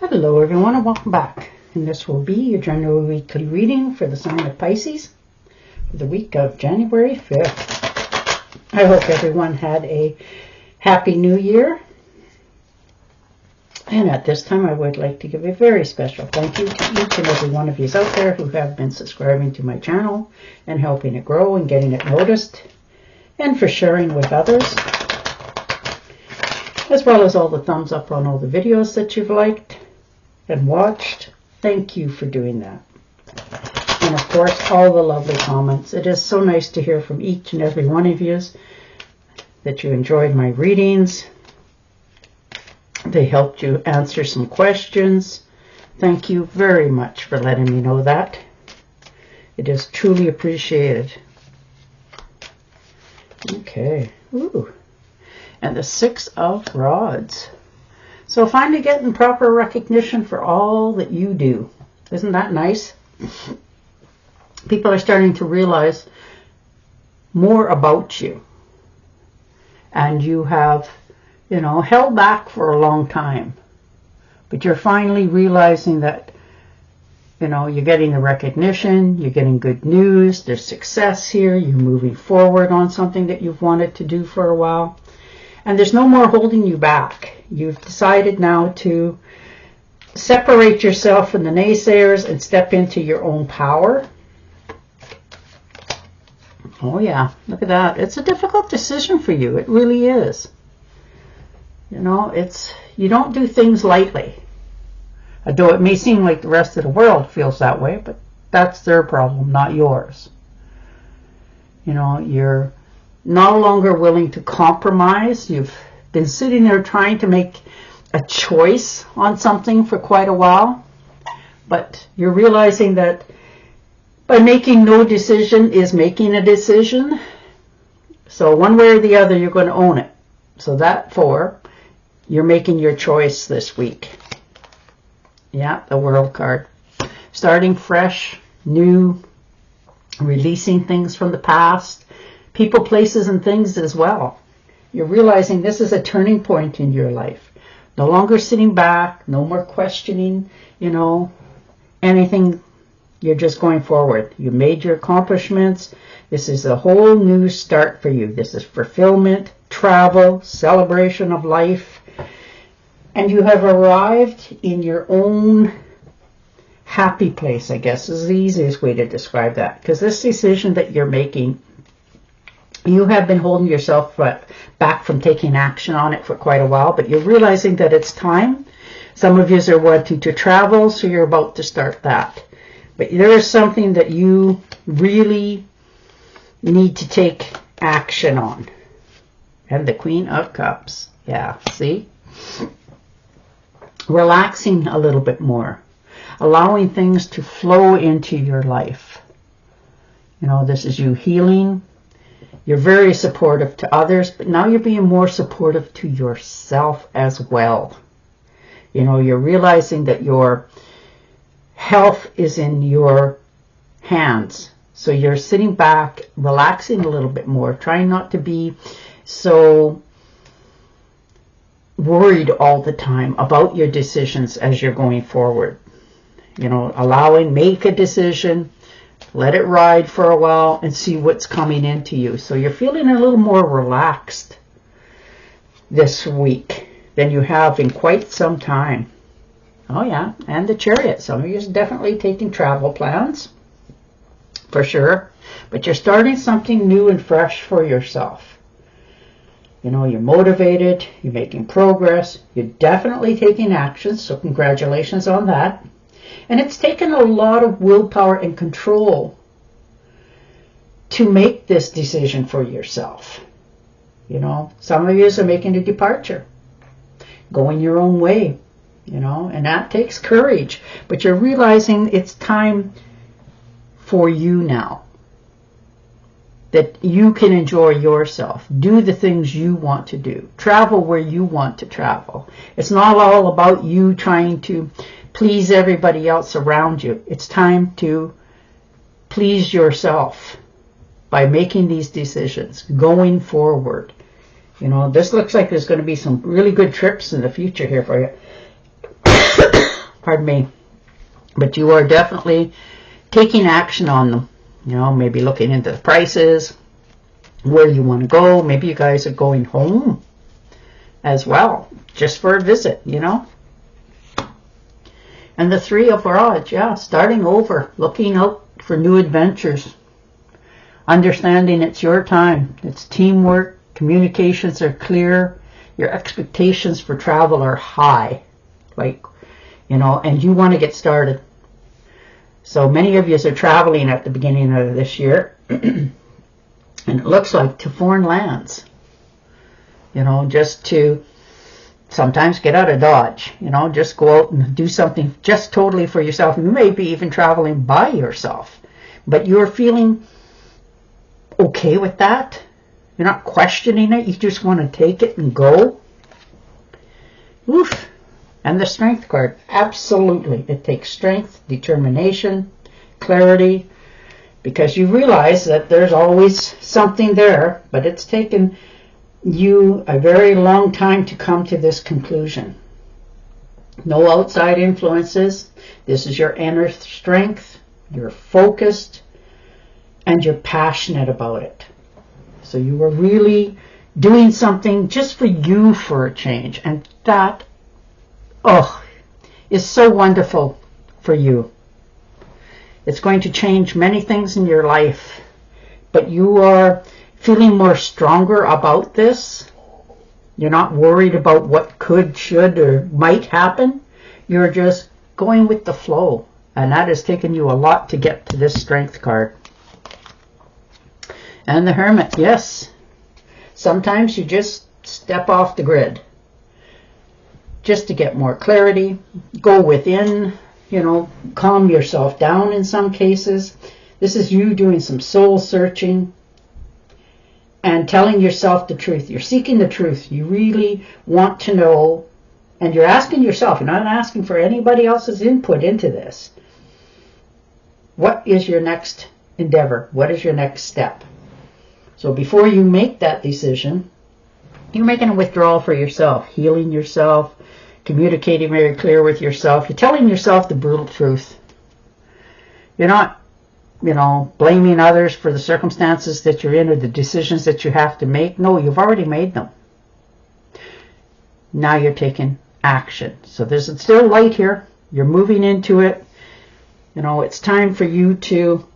Hello everyone and welcome back. And this will be your general weekly reading for the sign of Pisces for the week of January 5th. I hope everyone had a happy new year. And at this time I would like to give a very special thank you to each and every one of you out there who have been subscribing to my channel and helping it grow and getting it noticed, and for sharing with others, as well as all the thumbs up on all the videos that you've liked and watched. Thank you for doing that. And of course, all the lovely comments. It is so nice to hear from each and every one of you that you enjoyed my readings. They helped you answer some questions. Thank you very much for letting me know that. It is truly appreciated. Okay. Ooh. And the Six of Rods. So finally getting proper recognition for all that you do. Isn't that nice? People are starting to realize more about you. And you have, held back for a long time. But you're finally realizing that, you're getting the recognition, you're getting good news, there's success here, you're moving forward on something that you've wanted to do for a while. And there's no more holding you back. You've decided now to separate yourself from the naysayers and step into your own power. Oh yeah, look at that. It's a difficult decision for you. It really is. You don't do things lightly. Although it may seem like the rest of the world feels that way, but that's their problem, not yours. You're no longer willing to compromise. You've been sitting there trying to make a choice on something for quite a while, but you're realizing that by making no decision is making a decision. So one way or the other, you're going to own it. So you're making your choice this week. Yeah, the World card. Starting fresh, new, releasing things from the past, people, places, and things as well. You're realizing this is a turning point in your life. No longer sitting back, no more questioning, anything. You're just going forward. You made your accomplishments. This is a whole new start for you. This is fulfillment, travel, celebration of life. And you have arrived in your own happy place, I guess, is the easiest way to describe that. Because this decision that you're making, you have been holding yourself back from taking action on it for quite a while, but you're realizing that it's time. Some of you are wanting to travel, so you're about to start that. But there is something that you really need to take action on. And the Queen of Cups. Yeah, see? Relaxing a little bit more. Allowing things to flow into your life. This is you healing. You're very supportive to others, but now you're being more supportive to yourself as well. You're realizing that your health is in your hands. So you're sitting back, relaxing a little bit more, trying not to be so worried all the time about your decisions as you're going forward. Make a decision, let it ride for a while and see what's coming into you. So you're feeling a little more relaxed this week than you have in quite some time. Oh yeah, and the Chariot. Some of you are definitely taking travel plans, for sure. But you're starting something new and fresh for yourself. You're motivated, you're making progress, you're definitely taking action, so congratulations on that. And it's taken a lot of willpower and control to make this decision for yourself. Some of you are making a departure, going your own way, and that takes courage. But you're realizing it's time for you now. That you can enjoy yourself, do the things you want to do, travel where you want to travel. It's not all about you trying to please everybody else around you. It's time to please yourself by making these decisions, going forward. This looks like there's going to be some really good trips in the future here for you. Pardon me. But you are definitely taking action on them. You know, maybe looking into the prices, where you want to go. Maybe you guys are going home as well, just for a visit, you know. And the Three of Rods, yeah, starting over, looking out for new adventures, understanding it's your time, it's teamwork, communications are clear, your expectations for travel are high, like, you know, and you want to get started. So many of you are traveling at the beginning of this year, and it looks like to foreign lands, you know, just to sometimes get out of Dodge, you know, just go out and do something just totally for yourself. You may be even traveling by yourself, but you're feeling okay with that. You're not questioning it. You just want to take it and go. Oof. And the Strength card, absolutely. It takes strength, determination, clarity, because you realize that there's always something there, but it's taken you a very long time to come to this conclusion. No outside influences. This is your inner strength. You're focused and you're passionate about it. So you are really doing something just for you for a change, and that, oh, is so wonderful for you. It's going to change many things in your life, but you are feeling more stronger about this. You're not worried about what could, should, or might happen. You're just going with the flow, and that has taken you a lot to get to this Strength card. And the Hermit, yes. Sometimes you just step off the grid just to get more clarity, go within, you know, calm yourself down in some cases. This is you doing some soul searching and telling yourself the truth. You're seeking the truth. You really want to know, and you're asking yourself, you're not asking for anybody else's input into this. What is your next endeavor? What is your next step? So before you make that decision, you're making a withdrawal for yourself, healing yourself, communicating very clear with yourself. You're telling yourself the brutal truth. You're not, you know, blaming others for the circumstances that you're in or the decisions that you have to make. No, you've already made them. Now you're taking action. So there's still light here. You're moving into it. You know, it's time for you to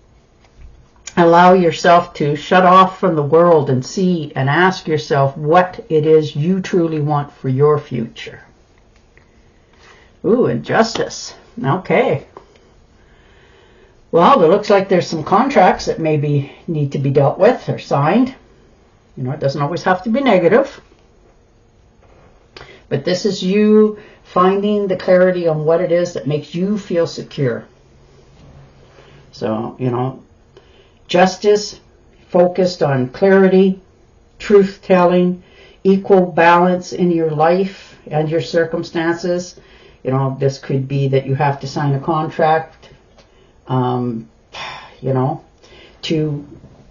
allow yourself to shut off from the world and see and ask yourself what it is you truly want for your future. Ooh, and Justice. Okay. Well, it looks like there's some contracts that maybe need to be dealt with or signed. You know, it doesn't always have to be negative. But this is you finding the clarity on what it is that makes you feel secure. So, you know, Justice, focused on clarity, truth-telling, equal balance in your life and your circumstances. You know, this could be that you have to sign a contract, you know, to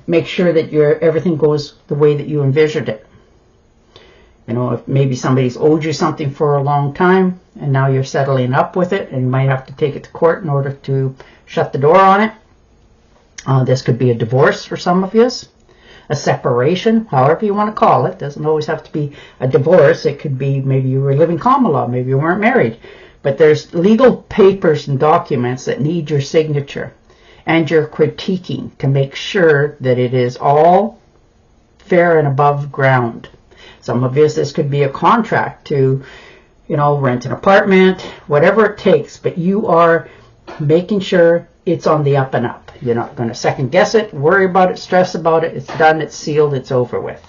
make sure that everything goes the way that you envisioned it. You know, if maybe somebody's owed you something for a long time and now you're settling up with it, and you might have to take it to court in order to shut the door on it. This could be a divorce for some of you, a separation, however you want to call it. Doesn't always have to be a divorce. It could be maybe you were living common law, maybe you weren't married. But there's legal papers and documents that need your signature and your critiquing to make sure that it is all fair and above ground. Some of you, this could be a contract to, you know, rent an apartment, whatever it takes, but you are making sure it's on the up and up. You're not going to second guess it, worry about it, stress about it. It's done, it's sealed, it's over with.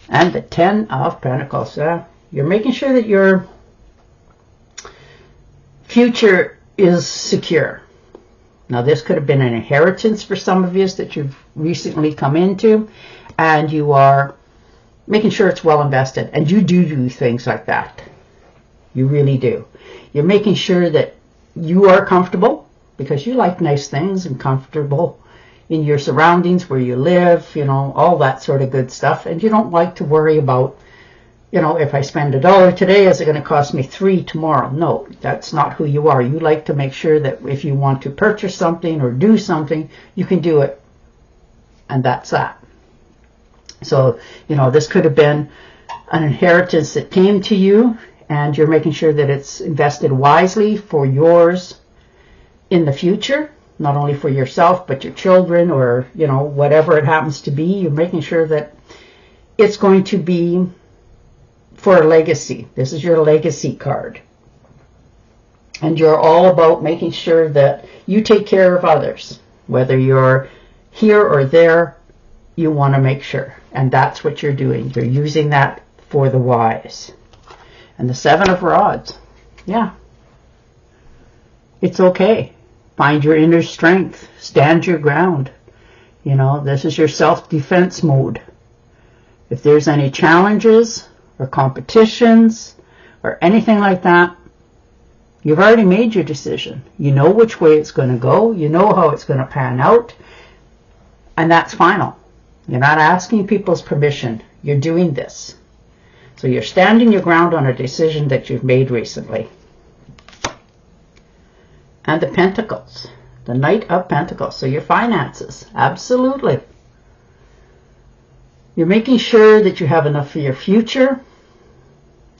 And the 10 of Pentacles. You're making sure that your future is secure. Now, this could have been an inheritance for some of you that you've recently come into, and you are making sure it's well invested. And you do things like that. You really do. You're making sure that you are comfortable, because you like nice things and comfortable in your surroundings where you live, you know, all that sort of good stuff. And you don't like to worry about you know, if I spend $1 today, is it going to cost me $3 tomorrow? No, that's not who you are. You like to make sure that if you want to purchase something or do something, you can do it. And that's that. So, you know, this could have been an inheritance that came to you, and you're making sure that it's invested wisely for yours in the future, not only for yourself, but your children, or, you know, whatever it happens to be. You're making sure that it's going to be for a legacy. This is your legacy card. And you're all about making sure that you take care of others. Whether you're here or there, you want to make sure. And that's what you're doing. You're using that for the wise. And the 7 of Rods. Yeah. It's okay. Find your inner strength. Stand your ground. You know, this is your self-defense mode. If there's any challenges or competitions or anything like that, you've already made your decision. You know which way it's going to go. You know how it's going to pan out. And that's final. You're not asking people's permission. You're doing this. So you're standing your ground on a decision that you've made recently. And the Pentacles. The Knight of Pentacles. So your finances. Absolutely. You're making sure that you have enough for your future.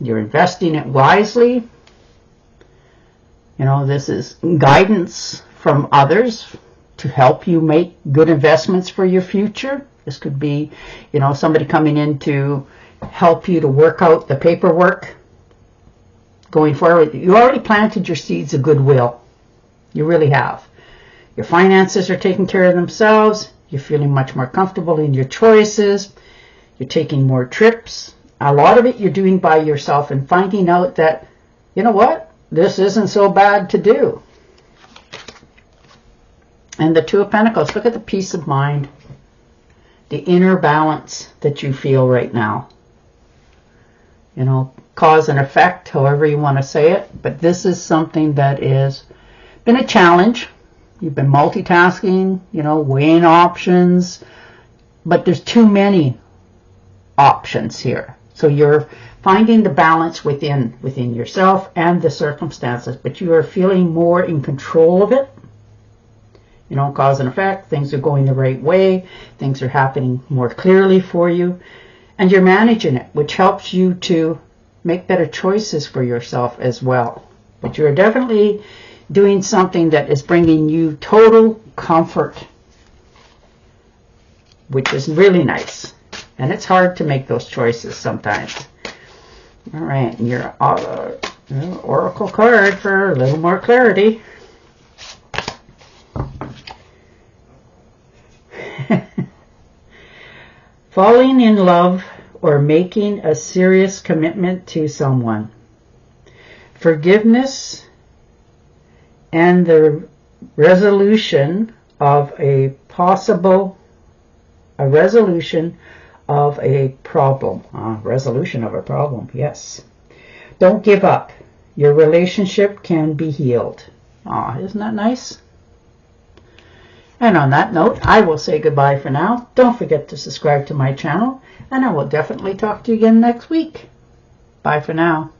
You're investing it wisely. You know, this is guidance from others to help you make good investments for your future. This could be, you know, somebody coming in to help you to work out the paperwork going forward. You already planted your seeds of goodwill. You really have. Your finances are taking care of themselves. You're feeling much more comfortable in your choices. You're taking more trips. A lot of it you're doing by yourself and finding out that, you know what, this isn't so bad to do. And the 2 of Pentacles, look at the peace of mind, the inner balance that you feel right now. You know, cause and effect, however you want to say it. But this is something that is been a challenge. You've been multitasking, you know, weighing options, but there's too many options here. So you're finding the balance within yourself and the circumstances, but you are feeling more in control of it. You know, cause and effect, things are going the right way, things are happening more clearly for you, and you're managing it, which helps you to make better choices for yourself as well. But you're definitely doing something that is bringing you total comfort, which is really nice. And it's hard to make those choices sometimes. All right, and your oracle card for a little more clarity. Falling in love or making a serious commitment to someone. Forgiveness and the resolution of a resolution of a problem. Resolution of a problem, yes. Don't give up. Your relationship can be healed. Isn't that nice? And on that note, I will say goodbye for now. Don't forget to subscribe to my channel, and I will definitely talk to you again next week. Bye for now.